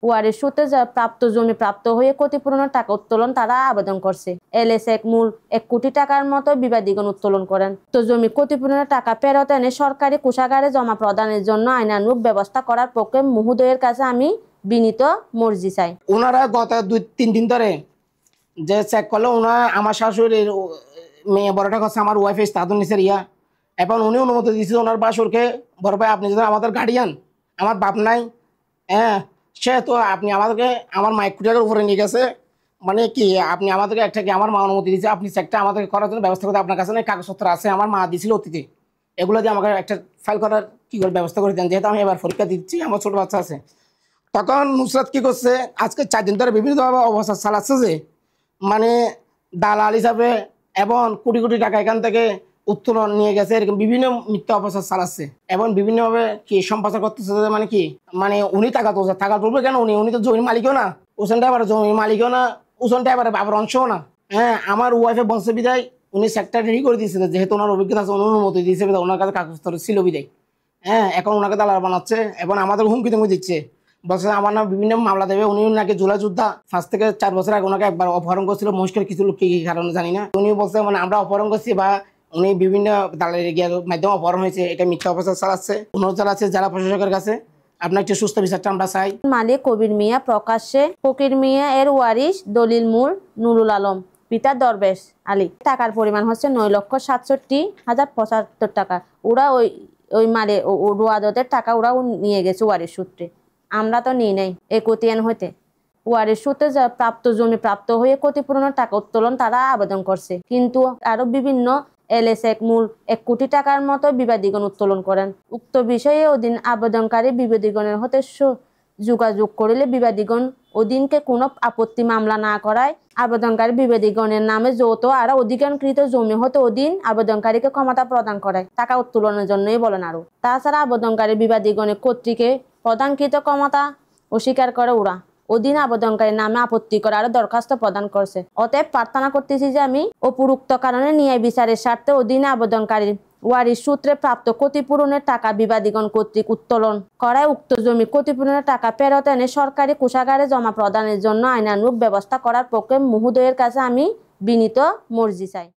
ওয়ারিশ সূত্রে প্রাপ্ত জমি প্রাপ্ত হয়ে ক্ষতিপূরণের টাকা উত্তোলন তারা আবেদন করছে। এলএসএক মূল 1 কোটি টাকার মতো বিবাদীগণ উত্তোলন করেন। তো জমি ক্ষতিপূরণের টাকা ফেরত এনে সরকারি কোষাগারে জমা প্রদানের জন্য আইনানুগ ব্যবস্থা করার পক্ষে মহোদয়ের কাছে আমি বিনীত মর্জি চাই। ওনারা গত 2-3 দিন ধরে যে চেক করলো, ওনারা আমার শাশুড়ির মেয়ে বড়টা করছে, আমার ওয়াইফ তাদের নিচের এখন উনি অনুমতি দিয়েছে ওনার বাসুরকে, বড় ভাই আপনি যদি আমাদের গার্ডিয়ান, আমার বাপ নাই, হ্যাঁ সে তো আপনি আমাদেরকে আমার মাইক কুটিয়ার উপরে নিয়ে গেছে, মানে কি আপনি আমাদেরকে একটা কি আমার মা অনুমতি দিয়েছে, আপনি চেকটা আমাদেরকে করার জন্য ব্যবস্থা করতে আপনার কাছে না কাগজপত্র আছে, আমার মা দিয়েছিল অতীতে, এগুলো দিয়ে আমাকে একটা ফাইল করার কি করে ব্যবস্থা করে দেন, যেহেতু আমি এবার পরীক্ষা দিচ্ছি, আমার ছোটো বাচ্চা আছে। তখন নুসরাত কি করছে, আজকে 4 দিন ধরে বিভিন্নভাবে অবস্থা চালাচ্ছে যে মানে দালাল হিসাবে এবং কোটি কোটি টাকা এখান থেকে উত্তোলন নিয়ে গেছে, এরকম বিভিন্ন মিথ্যা অপচার চালাচ্ছে এবং বিভিন্নভাবে কি সম্প্রচার করতেছে, মানে কি মানে উনি টাকা তুলবে কেন, উনি তো জমির মালিকও না, ওখানটা এবার জমির মালিকও না, ওখানটা এবার বাবার অংশও না। হ্যাঁ আমার ওয়াইফে বংশ বিদায় উনি সেক্টর রেডি করে দিয়েছিল, যেহেতু ওনার অভিজ্ঞতা আছে, অনুমতি দিয়েছে, ওনার কাছে কাগজপত্র ছিল বিদায়, হ্যাঁ এখন ওনাকে দালাল বানাচ্ছে এবং আমাদের হুমকি তুমকি দিচ্ছে, বলছে আমার নাম বিভিন্ন মামলা দেবে। উনি নাকি জুলাই যোদ্ধা, 5 থেকে 4 বছর আগে ওনাকে একবার অপহরণ করছিল, মুশকিল কিছু লোক কি কারণে জানি না, উনি বলছে মানে আমরা অপহরণ করছি বা উনি বিভিন্ন দালালের গিয়ে মাধ্যমে অপহরণ হয়েছে, এটা মিথ্যা অপচার চালাচ্ছে, অনুরোধ চালাচ্ছে জেলা প্রশাসকের কাছে আপনার একটু সুস্থ বিচারটা আমরা চাই। মালিক কবির মিয়া, প্রকাশ্যে ফকির মিয়া এর ওয়ারিশ, দলিল মূল নুরুল আলম, পিতা দরবেশ আলী। টাকার পরিমাণ হচ্ছে 9,67,075 টাকা। ওরা ওই মানে রোয়াদতের টাকা ওরা নিয়ে গেছে ওয়ারিশ সূত্রে, আমরা তো নিই নাই একতিয়ান হইতে। ওয়ারিশ সূত্রে প্রাপ্ত জমি প্রাপ্ত হয়ে ক্ষতিপূরণের টাকা উত্তোলন তারা আবেদন করছে, কিন্তু আরো বিভিন্ন এলএসএক মূল 1 কোটি টাকার মতো বিবাদীগণ উত্তোলন করেন। উক্ত বিষয়ে অধীন আবেদনকারী বিবাদীগণের হতে যোগাযোগ করিলে বিবাদীগণ অধীনকে কোনো আপত্তি মামলা না করায় আবেদনকারী বিবাদীগণের নামে যৌথ আর অধিকারকৃত জমি হতে অধীন আবেদনকারীকে ক্ষমতা প্রদান করায় টাকা উত্তোলনের জন্যই বলেন। আরো তাছাড়া আবেদনকারী বিবাদীগণের কর্তৃকে প্রদানকৃত ক্ষমতা অস্বীকার করে ওরা অধীন আবেদনকারীর নামে আপত্তি করে আরো দরখাস্ত প্রদান করছে। অতএব প্রার্থনা করতেছি যে আমি উপরোক্ত কারণে ন্যায় বিচারের স্বার্থে অধীন আবেদনকারীর ওয়ারিশ সূত্রে প্রাপ্ত ক্ষতিপূরণের টাকা বিবাদীগণ কর্তৃক উত্তোলন করায় উক্ত জমি ক্ষতিপূরণের টাকা ফেরত এনে সরকারি কোষাগারে জমা প্রদানের জন্য আইনানুগ ব্যবস্থা করার পক্ষে মহোদয়ের কাছে আমি বিনীত মর্জি চাই।